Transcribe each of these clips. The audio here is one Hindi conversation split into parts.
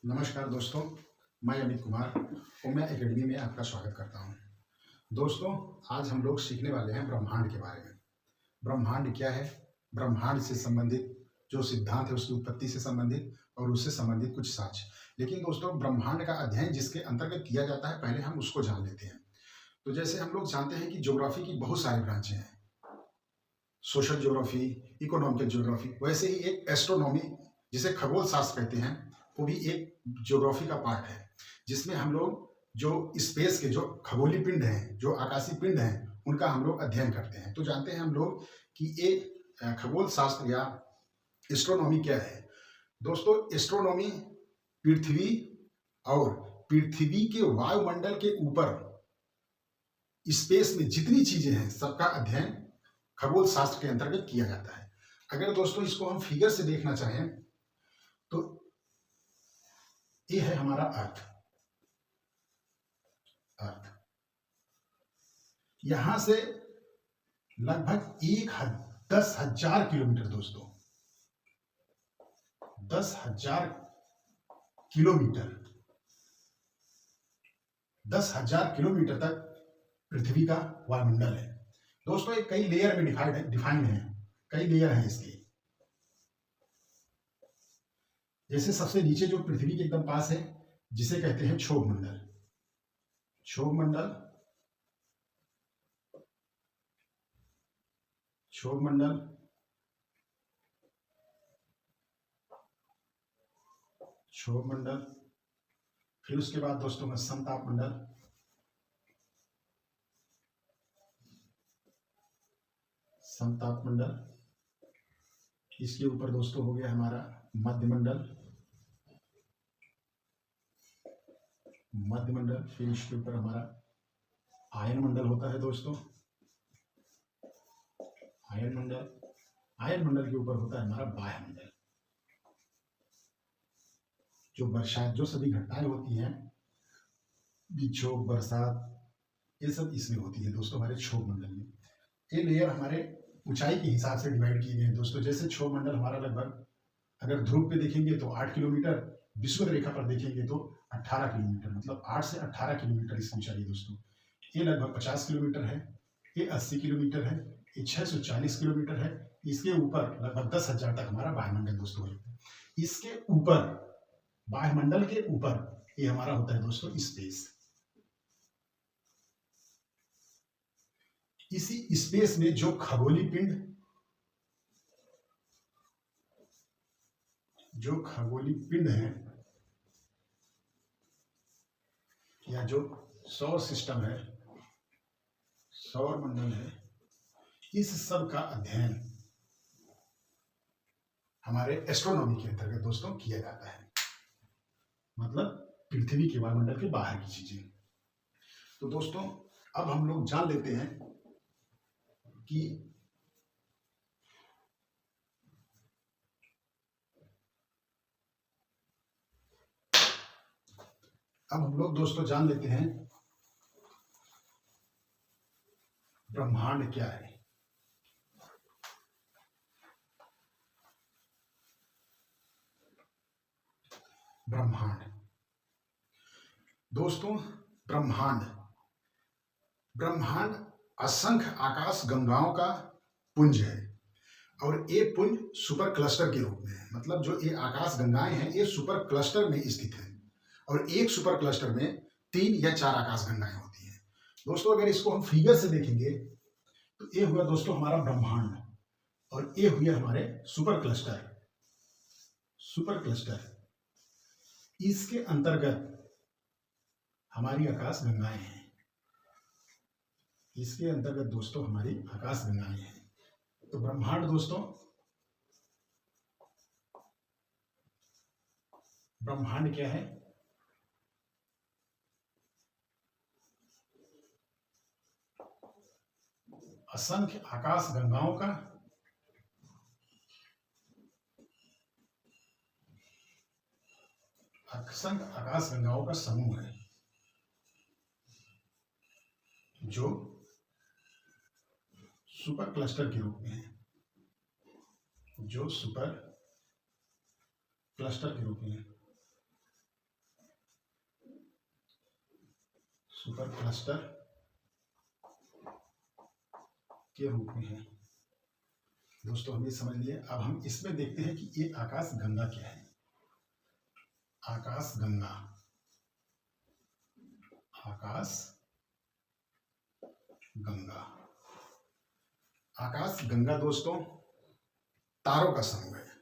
नमस्कार दोस्तों, मैं अमित कुमार ओम्या एकेडमी में आपका स्वागत करता हूं। दोस्तों, आज हम लोग सीखने वाले हैं ब्रह्मांड के बारे में। ब्रह्मांड क्या है, ब्रह्मांड से संबंधित जो सिद्धांत है उसकी उत्पत्ति से संबंधित और उससे संबंधित कुछ साक्ष्य। लेकिन दोस्तों, ब्रह्मांड का अध्ययन जिसके अंतर्गत किया जाता है, पहले हम उसको जान लेते हैं। तो जैसे हम लोग जानते हैं कि ज्योग्राफी की बहुत सारी ब्रांचें हैं, सोशल ज्योग्राफी, इकोनॉमिकल ज्योग्राफी, वैसे ही एक एस्ट्रोनॉमी जिसे खगोल शास्त्र कहते हैं, वो भी एक ज्योग्राफी का पार्ट है, जिसमें हम लोग जो स्पेस के जो खगोलीय पिंड हैं, जो आकाशीय पिंड हैं, उनका हम लोग अध्ययन करते हैं। तो जानते हैं हम लोग कि ये खगोल शास्त्र या एस्ट्रोनॉमी क्या है। दोस्तों, एस्ट्रोनॉमी पृथ्वी और पृथ्वी के वायुमंडल के ऊपर स्पेस में जितनी चीजें हैं, सबका अध्ययन खगोल शास्त्र के अंतर्गत किया जाता है। अगर दोस्तों इसको हम फिगर से देखना चाहें तो ये है हमारा अर्थ। अर्थ यहां से लगभग 10,000 किलोमीटर, दोस्तों 10,000 किलोमीटर, 10,000 किलोमीटर तक पृथ्वी का वायुमंडल है। दोस्तों, ये कई लेयर में डिफाइंड है, कई लेयर हैं इसके। जैसे सबसे नीचे जो पृथ्वी के एकदम पास है, जिसे कहते हैं क्षोभ मंडल। क्षोभ मंडल, क्षोभ मंडल, क्षोभ मंडल, फिर उसके बाद दोस्तों में समताप मंडल, समताप मंडल, इसके ऊपर दोस्तों हो गया हमारा मध्य मंडल, मध्य मंडल, फिर इसके ऊपर हमारा आयन मंडल होता है दोस्तों, आयन मंडल। आयन मंडल के ऊपर होता है हमारा वायुमंडल। जो बरसात, जो सभी घटनाएं होती हैं, विक्षोभ, बरसात, ये सब इसमें होती है दोस्तों हमारे क्षोभ मंडल में। ये लेयर हमारे ऊंचाई के हिसाब से डिवाइड किए गए हैं दोस्तों। जैसे क्षोभ मंडल हमारा लगभग, अगर ध्रुव पे देखेंगे तो 8 किलोमीटर, विषुवत रेखा पर देखेंगे तो 18 किलोमीटर, मतलब 8 से 18 किलोमीटर इसकी ऊंचाई दोस्तों। ये लगभग 50 किलोमीटर है, ये 80 किलोमीटर है, ये 640 किलोमीटर है। इसके ऊपर लगभग 10,000 तक हमारा वायुमंडल दोस्तों है। इसके ऊपर, वायुमंडल के ऊपर, ये हमारा होता है दोस्तों स्पेस। इसी स्पेस में जो खगोलीय पिंड, जो खगोलीय पिंड है या जो सौर सिस्टम है, सौर मंडल है, इस सब का अध्ययन हमारे एस्ट्रोनॉमी के अंतर्गत दोस्तों किया जाता है। मतलब पृथ्वी के वायुमंडल के बाहर की चीजें। तो दोस्तों, अब हम लोग जान लेते हैं कि ब्रह्मांड क्या है। ब्रह्मांड, दोस्तों, ब्रह्मांड ब्रह्मांड असंख्य आकाश गंगाओं का पुंज है। और ये पुंज सुपर क्लस्टर के रूप में है। मतलब जो ये आकाश गंगाएं हैं, ये सुपर क्लस्टर में स्थित है। और एक सुपर क्लस्टर में 3 या 4 आकाश गंगाएं होती हैं। दोस्तों, अगर इसको हम फिगर से देखेंगे तो ये हुआ दोस्तों हमारा ब्रह्मांड, और ये हुए हमारे सुपर क्लस्टर। सुपर क्लस्टर, इसके अंतर्गत हमारी आकाश गंगाएं हैं। इसके अंतर्गत दोस्तों हमारी आकाश गंगाएं हैं। तो ब्रह्मांड दोस्तों, ब्रह्मांड क्या है? असंख्य आकाश गंगाओं का असंख्य आकाश गंगाओं का समूह है, जो सुपर क्लस्टर के रूप में है। जो सुपर क्लस्टर के रूप में है। सुपर क्लस्टर के रूप में है। दोस्तों हम ये समझ लिए। अब हम इसमें देखते हैं कि ये आकाश गंगा क्या है। आकाश गंगा, आकाश गंगा, आकाश गंगा दोस्तों तारों का समूह है।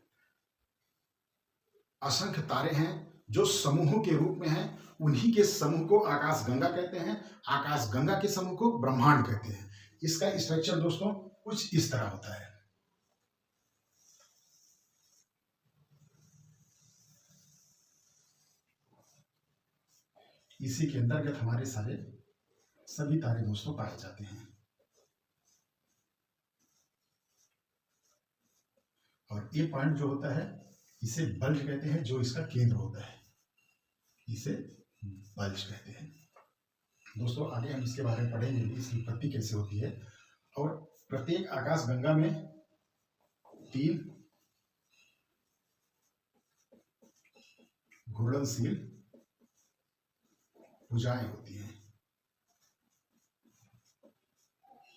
असंख्य तारे हैं जो समूहों के रूप में हैं, उन्हीं के समूह को आकाश गंगा कहते हैं। आकाश गंगा के समूह को ब्रह्मांड कहते हैं। इसका स्ट्रक्चर दोस्तों कुछ इस तरह होता है। इसी के अंतर्गत हमारे सारे सभी तारे दोस्तों पाए जाते हैं। और ये पॉइंट जो होता है इसे बल्ज कहते हैं, जो इसका केंद्र होता है इसे बल्ज कहते हैं। दोस्तों आगे हम इसके बारे में पढ़ेंगे कि इसकी उत्पत्ति कैसे होती है। और प्रत्येक आकाश गंगा में 3 घूर्णनशील भुजाएं होती हैं।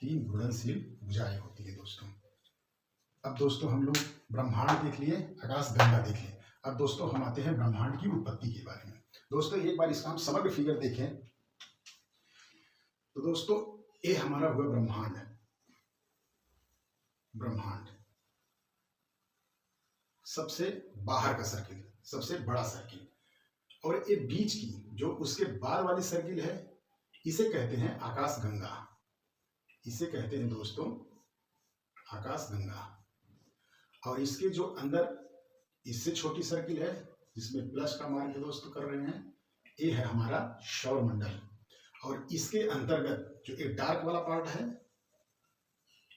3 घूर्णनशील भुजाएं होती है दोस्तों। अब दोस्तों हम लोग ब्रह्मांड देख लिए, आकाश गंगा देख लिए। अब दोस्तों हम आते हैं ब्रह्मांड की उत्पत्ति के बारे में। दोस्तों एक बार इसका हम समग्र फिगर देखें तो दोस्तों ये हमारा हुआ ब्रह्मांड है। ब्रह्मांड सबसे बाहर का सर्किल, सबसे बड़ा सर्किल, और ये बीच की जो उसके बाद वाली सर्किल है इसे कहते हैं आकाश गंगा। इसे कहते हैं दोस्तों आकाश गंगा। और इसके जो अंदर इससे छोटी सर्किल है जिसमें प्लस का मार्क दोस्तों कर रहे हैं, ये है हमारा सौर मंडल। और इसके अंतर्गत जो एक डार्क वाला पार्ट है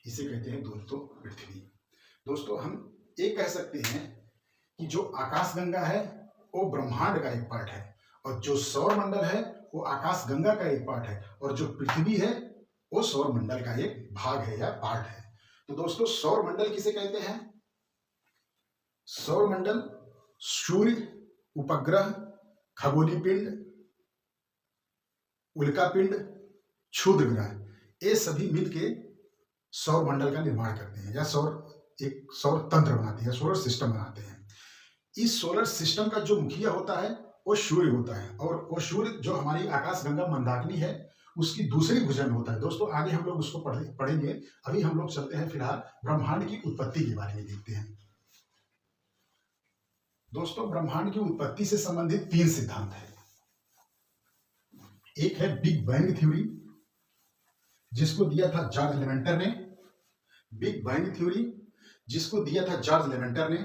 इसे कहते हैं दोस्तों पृथ्वी। दोस्तों हम ये कह सकते हैं कि जो आकाश गंगा है वो ब्रह्मांड का एक पार्ट है, और जो सौर मंडल है वो आकाश गंगा का एक पार्ट है, और जो पृथ्वी है वो सौर मंडल का एक भाग है या पार्ट है। तो दोस्तों सौर मंडल किसे कहते हैं? सौर मंडल सूर्य, उपग्रह, खगोलीय पिंड, उल्का पिंड, क्षुद्र ग्रह, ये सभी मिलके सौर मंडल का निर्माण करते हैं या एक सौर तंत्र बनाते हैं, सोलर सिस्टम बनाते हैं। इस सोलर सिस्टम का जो मुखिया होता है वो सूर्य होता है, और वो सूर्य जो हमारी आकाश गंगा मंदाकिनी है उसकी दूसरी भुजा में होता है। दोस्तों आगे हम लोग उसको पढ़ेंगे। अभी हम लोग चलते हैं फिलहाल ब्रह्मांड की उत्पत्ति के बारे में देखते हैं। दोस्तों ब्रह्मांड की उत्पत्ति से संबंधित 3 सिद्धांत है। एक है बिग बैंग थ्योरी जिसको दिया था जॉर्ज लेवेंटर ने, बिग बैंग थ्योरी जिसको दिया था जॉर्ज लेवेंटर ने,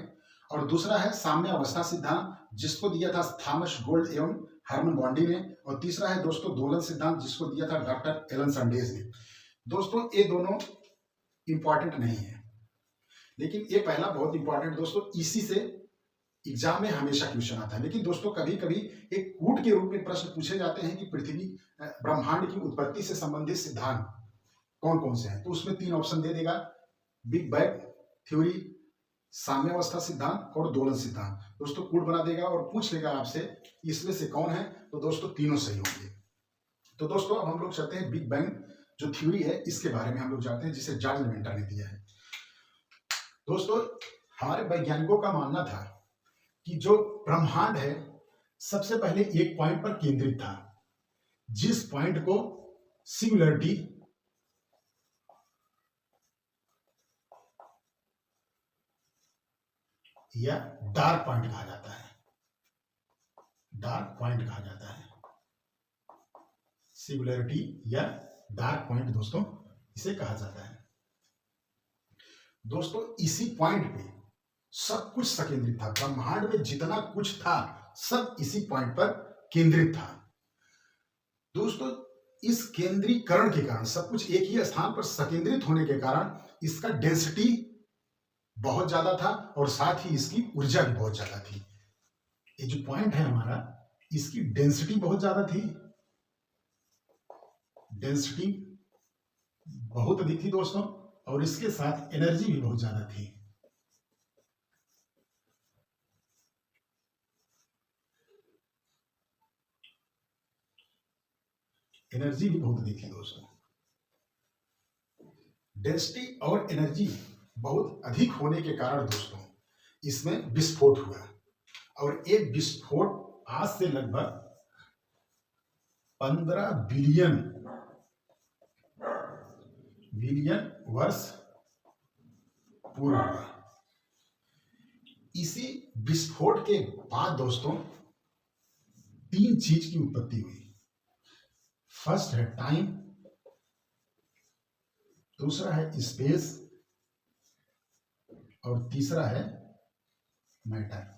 और दूसरा है साम्य अवस्था सिद्धांत जिसको दिया था थॉमस गोल्ड एवं हरमन बॉन्डी ने, और तीसरा है दोस्तों दोलन सिद्धांत जिसको दिया था डॉक्टर एलन संडेज ने। दोस्तों ये दोनों इंपॉर्टेंट नहीं है, लेकिन ये पहला बहुत इंपॉर्टेंट दोस्तों, इसी से एग्जाम में हमेशा क्वेश्चन आता है। लेकिन दोस्तों कभी कभी एक कूट के रूप में प्रश्न पूछे जाते हैं कि पृथ्वी ब्रह्मांड की उत्पत्ति से संबंधित सिद्धांत कौन कौन से हैं, तो उसमें 3 ऑप्शन दे देगा, बिग बैंग थ्योरी, साम्यावस्था सिद्धांत और दोलन सिद्धांत। दोस्तों कूट बना देगा और पूछ लेगा आपसे इसमें से कौन है, तो दोस्तों तीनों सही होंगे। तो दोस्तों अब हम लोग चलते हैं बिग बैंग जो थ्योरी है इसके बारे में हम लोग जानते हैं, जिसे जॉर्ज लेवेंटर ने दिया है। दोस्तों हमारे वैज्ञानिकों का मानना था कि जो ब्रह्मांड है सबसे पहले एक पॉइंट पर केंद्रित था, जिस पॉइंट को सिंगुलरिटी या डार्क पॉइंट कहा जाता है। डार्क पॉइंट कहा जाता है, सिंगुलरिटी या डार्क पॉइंट दोस्तों इसे कहा जाता है। दोस्तों इसी पॉइंट पे सब कुछ संकेंद्रित था, ब्रह्मांड में जितना कुछ था सब इसी पॉइंट पर केंद्रित था। दोस्तों इस केंद्रीकरण के कारण, सब कुछ एक ही स्थान पर संकेंद्रित होने के कारण इसका डेंसिटी बहुत ज्यादा था और साथ ही इसकी ऊर्जा भी बहुत ज्यादा थी। ये जो पॉइंट है हमारा, इसकी डेंसिटी बहुत ज्यादा थी, डेंसिटी बहुत अधिक थी दोस्तों, और इसके साथ एनर्जी भी बहुत ज्यादा थी। एनर्जी भी बहुत अधिक थी दोस्तों। डेंसिटी और एनर्जी बहुत अधिक होने के कारण दोस्तों इसमें विस्फोट हुआ, और एक विस्फोट आज से लगभग 15 बिलियन वर्ष पूर्व हुआ। इसी विस्फोट के बाद दोस्तों 3 चीज की उत्पत्ति हुई। फर्स्ट है टाइम, दूसरा है स्पेस, और तीसरा है मैटर।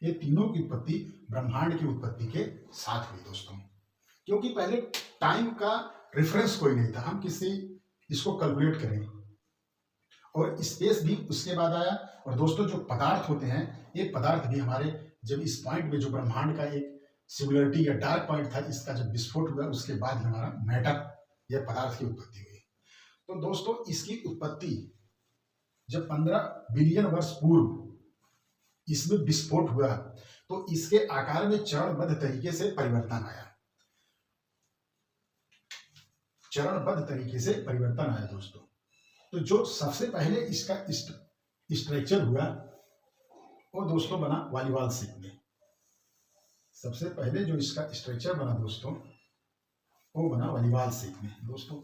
ये तीनों की उत्पत्ति ब्रह्मांड की उत्पत्ति के साथ हुई दोस्तों। क्योंकि पहले टाइम का रेफरेंस कोई नहीं था, हम किसी इसको कैलकुलेट करें, और स्पेस भी उसके बाद आया। और दोस्तों जो पदार्थ होते हैं, ये पदार्थ भी हमारे जब इस पॉइंट में जो ब्रह्मांड का एक सिंगुलरिटी या डार्क पॉइंट था, इसका जब विस्फोट हुआ उसके बाद ही हमारा मैटर या पदार्थ की उत्पत्ति हुई। तो दोस्तों इसकी उत्पत्ति जब 15 बिलियन वर्ष पूर्व इसमें विस्फोट हुआ तो इसके आकार में चरणबद्ध तरीके से परिवर्तन आया। दोस्तों तो जो सबसे पहले इसका स्ट्रक्चर हुआ वो दोस्तों बना वॉलीबॉल शेप में। सबसे पहले जो इसका स्ट्रक्चर बना दोस्तों वो बना वॉलीबॉल शेप में दोस्तों।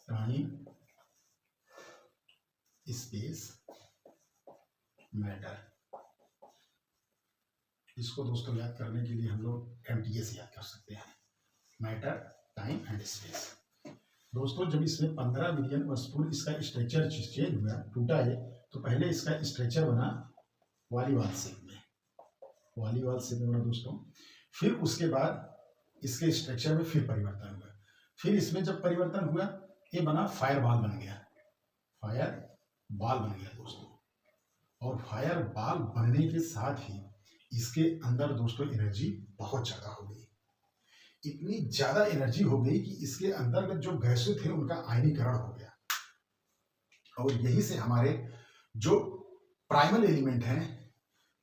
Time, space, matter. इसको दोस्तों याद करने के लिए हम लोग MTS याद कर सकते हैं, मैटर, टाइम एंड स्पेस। दोस्तों जब इसमें 15 बिलियन वर्ष पूर्व इसका स्ट्रक्चर चेंज हुआ, टूटा है, तो पहले इसका स्ट्रक्चर बना वॉलीबॉल शेप में बना दोस्तों। फिर उसके बाद इसके स्ट्रक्चर में फिर परिवर्तन हुआ। फिर इसमें जब परिवर्तन हुआ ये बना फायर बॉल बन गया दोस्तों। और फायर बॉल बनने के साथ ही इसके अंदर दोस्तों एनर्जी बहुत ज्यादा हो गई। इतनी ज्यादा एनर्जी हो गई कि इसके अंतर्गत जो गैसें थे उनका आयनीकरण हो गया। और यही से हमारे जो प्राइमल एलिमेंट हैं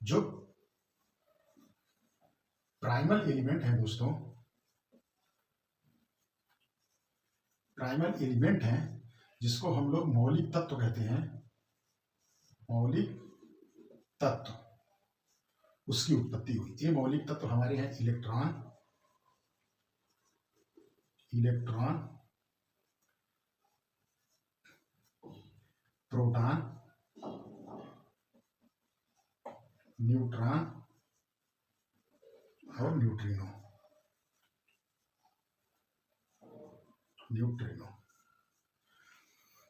दोस्तों, प्राइमल एलिमेंट हैं जिसको हम लोग मौलिक तत्व कहते हैं, मौलिक तत्व, उसकी उत्पत्ति हुई। ये मौलिक तत्व हमारे हैं इलेक्ट्रॉन, प्रोटॉन, न्यूट्रॉन और न्यूट्रिनो।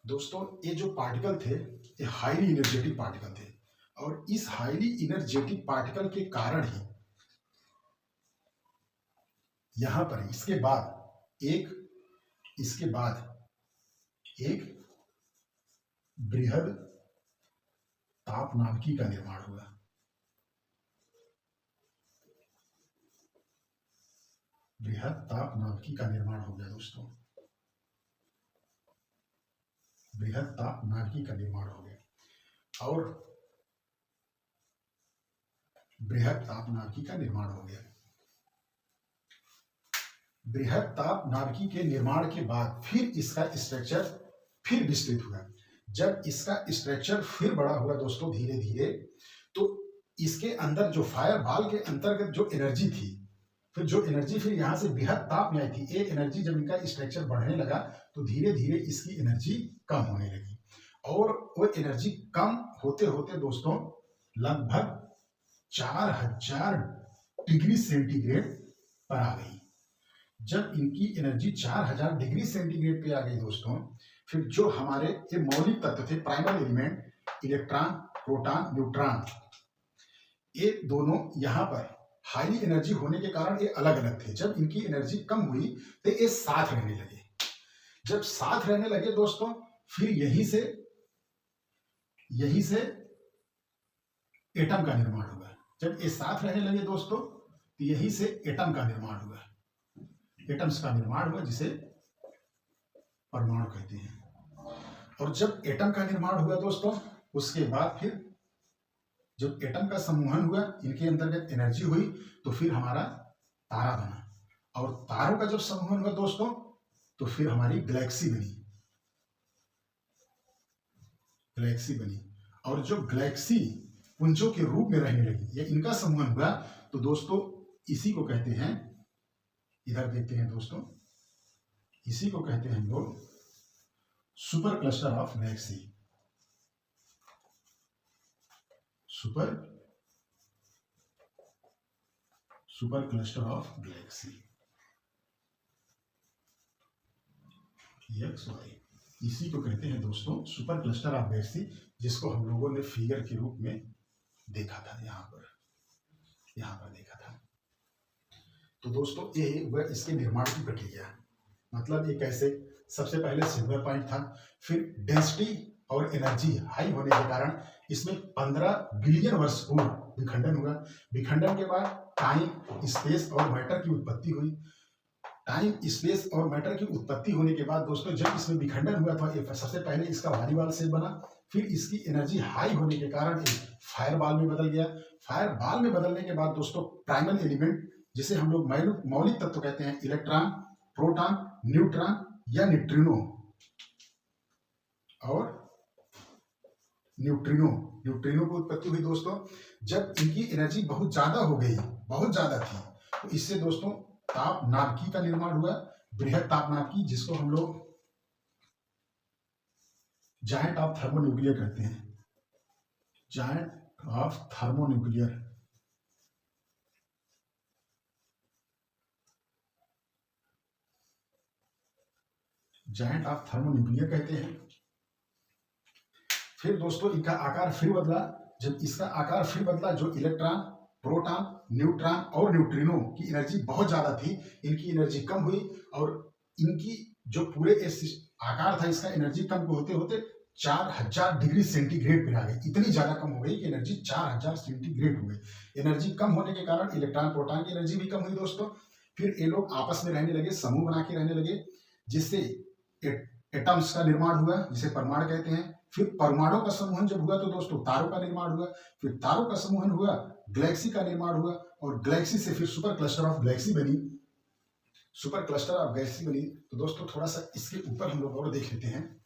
दोस्तों ये जो पार्टिकल थे ये हाईली इनर्जेटिक पार्टिकल थे, और इस हाईली इनर्जेटिक पार्टिकल के कारण ही यहां पर इसके बाद एक बृहद तापनाभिकी का निर्माण हुआ। बृहद तापनाभिकी का निर्माण हो गया दोस्तों, बृहद तापनाभिकी का निर्माण हो गया। और बृहद तापनाभिकी का निर्माण हो गया। बृहद तापनाभिकी के निर्माण के बाद फिर इसका स्ट्रक्चर फिर विस्तृत हुआ। जब इसका स्ट्रक्चर फिर बड़ा हुआ दोस्तों धीरे धीरे, तो इसके अंदर जो फायर बॉल के अंतर्गत जो एनर्जी थी, फिर यहाँ से बृहद ताप में आई थी, ये एनर्जी जब इनका स्ट्रक्चर बढ़ने लगा तो धीरे धीरे इसकी एनर्जी कम होने लगी। और वो एनर्जी कम होते होते दोस्तों लगभग 4000 डिग्री सेंटीग्रेड पर आ गई। जब इनकी एनर्जी 4000 डिग्री सेंटीग्रेड पे आ गई दोस्तों, फिर जो हमारे ये मौलिक तत्व थे primal element, electron, proton, neutron, ये दोनों यहाँ पर हाईली एनर्जी होने के कारण ये अलग अलग थे। जब इनकी एनर्जी कम हुई तो ये साथ रहने लगे। जब साथ रहने लगे दोस्तों, फिर यहीं से यही से एटम का निर्माण हुआ। जब ये साथ रहने लगे दोस्तों तो यही से एटम का निर्माण हुआ, एटम्स का निर्माण हुआ जिसे परमाणु कहते हैं। और जब एटम का निर्माण हुआ दोस्तों उसके बाद फिर जब एटम का समूहन हुआ, इनके अंतर्गत एनर्जी हुई, तो फिर हमारा तारा बना। और तारों का जब समूहन हुआ दोस्तों तो फिर हमारी गैलेक्सी बनी, गैलेक्सी बनी। और जो गैलेक्सी पुंजों के रूप में रहने लगी, या इनका समूहन हुआ, तो दोस्तों इसी को कहते हैं, इधर देखते हैं दोस्तों, इसी को कहते हैं हम लोग super cluster of Galaxy, super cluster of Galaxy, XY। इसी को कहते हैं दोस्तों सुपर क्लस्टर ऑफ गैलेक्सी, जिसको हम लोगों ने फिगर के रूप में देखा था, यहाँ पर देखा था। तो दोस्तों ये वह इसके निर्माण की प्रक्रिया, मतलब ये कैसे, सबसे पहले सिंगुलर पॉइंट था, फिर डेंसिटी और एनर्जी हाई होने के कारण इसमें 15 बिलियन वर्ष पूर्व विखंडन हुआ। विखंडन के बाद टाइम, स्पेस और मैटर की उत्पत्ति हुई। टाइम, स्पेस और मैटर की उत्पत्ति होने के बाद दोस्तों जब इसमें विखंडन हुआ था, ये सबसे पहले इसका वॉलीबॉल शेप बना, फिर इसकी एनर्जी हाई होने के कारण फायर बॉल में बदल गया। फायर बॉल में बदलने के बाद दोस्तों प्राइमल एलिमेंट, जिसे हम लोग मौलिक तत्व कहते हैं, इलेक्ट्रॉन, प्रोटॉन, न्यूट्रॉन या न्यूट्रिनो और न्यूट्रिनो की उत्पत्ति हुई दोस्तों। जब इनकी एनर्जी बहुत ज्यादा हो गई, बहुत ज्यादा थी, तो इससे दोस्तों ताप नाभिकी का निर्माण हुआ, बृहद ताप नाभिकी, जिसको हम लोग जायंट ऑफ थर्मोन्यूक्लियर कहते हैं, giant of thermonuclear. Giant of thermonuclear कहते हैं। फिर दोस्तों इनका आकार फिर बदला। जब इसका आकार फिर बदला, जो इलेक्ट्रॉन, प्रोटॉन, न्यूट्रॉन और न्यूट्रिनो की एनर्जी बहुत ज्यादा थी, इनकी एनर्जी कम हुई, और इनकी जो पूरे आकार था इसका, एनर्जी कम होते होते 4000 डिग्री सेंटीग्रेड पर आ गई। इतनी ज्यादा कम हो गई कि एनर्जी 4000 सेंटीग्रेड हो गई। एनर्जी कम होने के कारण इलेक्ट्रॉन, प्रोटॉन की एनर्जी भी कम हुई दोस्तों। फिर ये लोग आपस में रहने लगे, समूह बना के रहने लगे, जिससे एटम्स का निर्माण हुआ, जिसे परमाणु कहते हैं। फिर परमाणु का समूहन जब हुआ तो दोस्तों तारों का निर्माण हुआ। फिर तारों का समूहन हुआ, गैलेक्सी का निर्माण हुआ, और गैलेक्सी से फिर सुपर क्लस्टर ऑफ गैलेक्सी बनी, सुपर क्लस्टर ऑफ गैलेक्सी बनी। तो दोस्तों थोड़ा सा इसके ऊपर हम लोग और देख लेते हैं।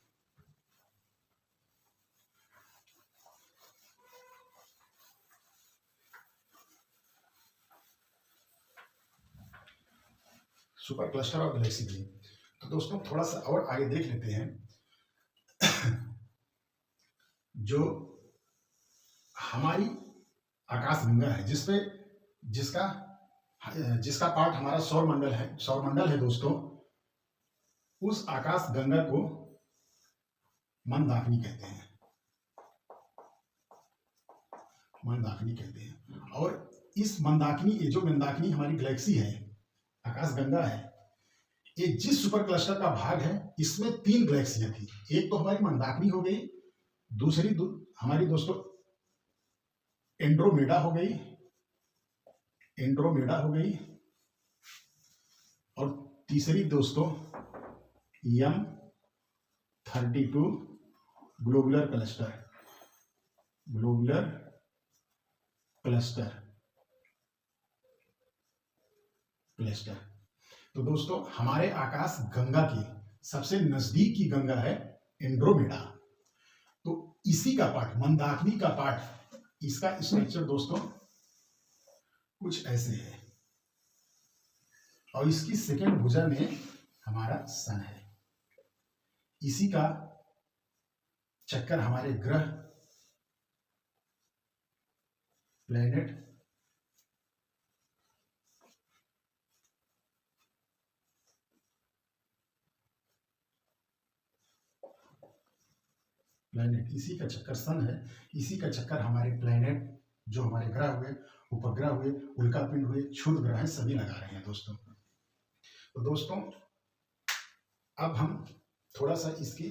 सुपर क्लस्टर ऑफ गैलेक्सी बनी। तो दोस्तों थोड़ा सा और आगे देख लेते हैं। जो हमारी आकाशगंगा है, जिसका पार्ट हमारा सौर मंडल है दोस्तों, उस आकाशगंगा को मंदाकिनी कहते हैं, मंदाकिनी कहते हैं। और इस मंदाकिनी, ये जो मंदाकिनी हमारी गैलेक्सी है, आकाशगंगा है, ये जिस सुपर क्लस्टर का भाग है, इसमें 3 गैलेक्सियां थी। एक तो हमारी मंदाकिनी हो गई, दूसरी हमारी दोस्तों एंड्रोमेडा हो गई, और तीसरी दोस्तों M32 ग्लोबुलर क्लस्टर। तो दोस्तों हमारे आकाश गंगा की सबसे नजदीक की गंगा है एंड्रोमेडा। तो इसी का पार्ट, मंदाकिनी का पार्ट, इसका स्ट्रक्चर दोस्तों कुछ ऐसे है, और इसकी सेकंड भुजा में हमारा सन है। इसी का चक्कर हमारे ग्रह, प्लेनेट, इसी का चक्कर सन है। इसी का चक्कर हमारे प्लेनेट, जो हमारे ग्रह हुए, उपग्रह हुए, उल्कापिंड हुए, क्षुद्र ग्रह सभी लगा रहे हैं दोस्तों। तो दोस्तों अब हम थोड़ा सा इसकी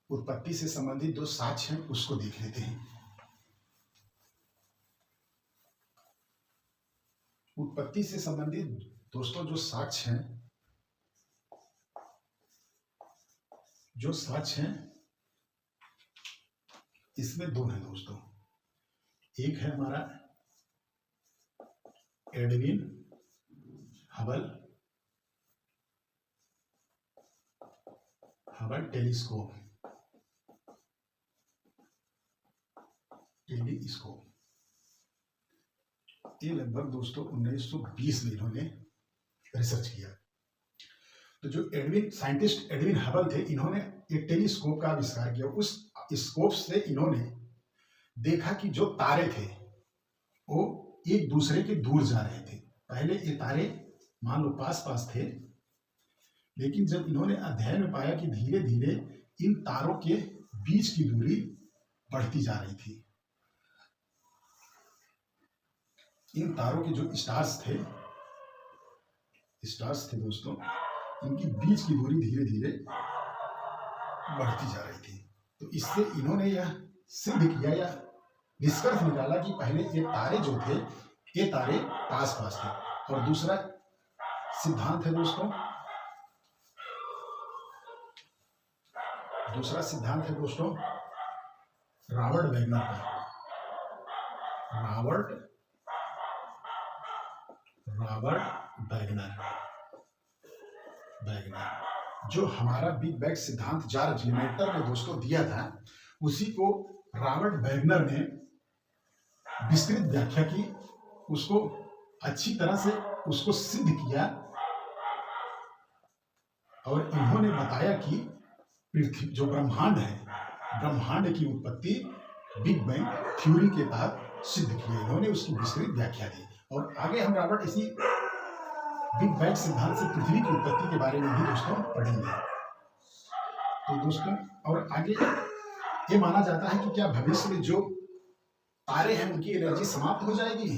उत्पत्ति से संबंधित जो साक्ष्य हैं उसको देख लेते हैं। उत्पत्ति से संबंधित दोस्तों जो साक्ष्य हैं इसमें दो हैं दोस्तों। एक है हमारा एडविन हबल टेलीस्कोप ये लगभग दोस्तों 1920 में इन्होंने रिसर्च किया। तो जो साइंटिस्ट एडविन हबल थे, इन्होंने एक टेलीस्कोप का आविष्कार किया। उस स्कोप से इन्होंने देखा कि जो तारे थे वो एक दूसरे के दूर जा रहे थे। पहले ये तारे मान लो पास पास थे, लेकिन जब इन्होंने अध्ययन में पाया कि धीरे धीरे इन तारों के बीच की दूरी बढ़ती जा रही थी। इन तारों के जो स्टार्स थे दोस्तों, इनकी बीच की दूरी धीरे धीरे बढ़ती जा रही थी। तो इससे इन्होंने यह सिद्ध किया या निष्कर्ष निकाला कि पहले ये तारे जो थे ये तारे पास पास थे। और दूसरा सिद्धांत है दोस्तों, रॉबर्ट वैगनर का। रॉबर्ट वैगनर जो हमारा बिग बैंग सिद्धांत जॉर्ज लेमेटर ने दोस्तों दिया था, उसी को रॉबर्ट वैगनर ने विस्तृत व्याख्या की, उसको अच्छी तरह से उसको सिद्ध किया। और इन्होंने बताया कि पृथ्वी जो ब्रह्मांड है, ब्रह्मांड की उत्पत्ति बिग बैंग थ्योरी के तहत सिद्ध की है। इन्होंने उसकी विस्तृत व्याख्या दी। और आगे हम रॉबर्ट इसी बिग बैंग सिद्धांत से पृथ्वी की उत्पत्ति के बारे में भी दोस्तों पढ़ेंगे। तो दोस्तों और आगे ये माना जाता है कि क्या भविष्य में जो तारे हैं उनकी एनर्जी समाप्त हो जाएगी।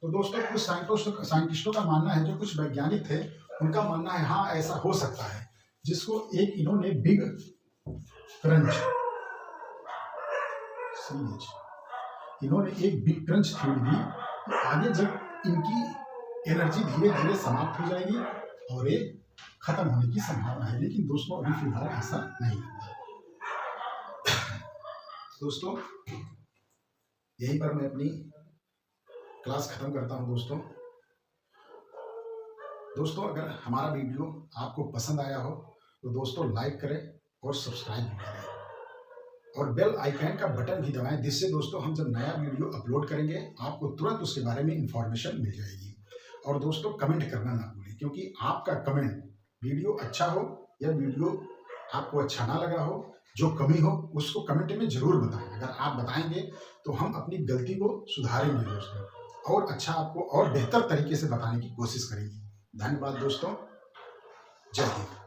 तो दोस्तों कुछ साइंटिस्टों का मानना है, जो कुछ वैज्ञानिक थे उनका मानना है हाँ ऐसा हो सकता है, जिसको एक इन्होंने बिग क्रंच थ्योरी दी। आगे जब इनकी एनर्जी धीरे धीरे समाप्त हो जाएगी और ये खत्म होने की संभावना है, लेकिन दोस्तों अभी फिलहाल ऐसा नहीं लगता। दोस्तों यहीं पर मैं अपनी क्लास खत्म करता हूं। दोस्तों अगर हमारा वीडियो आपको पसंद आया हो तो दोस्तों लाइक करें और सब्सक्राइब भी करें और बेल आइकन का बटन भी दबाएं, जिससे दोस्तों हम जब नया वीडियो अपलोड करेंगे आपको तुरंत उसके बारे में इंफॉर्मेशन मिल जाएगी। और दोस्तों कमेंट करना ना भूलें, क्योंकि आपका कमेंट वीडियो अच्छा हो या वीडियो आपको अच्छा ना लगा हो, जो कमी हो उसको कमेंट में जरूर बताएं। अगर आप बताएंगे तो हम अपनी गलती को सुधारेंगे दोस्तों, और अच्छा आपको और बेहतर तरीके से बताने की कोशिश करेंगे। धन्यवाद दोस्तों, जय हिंद।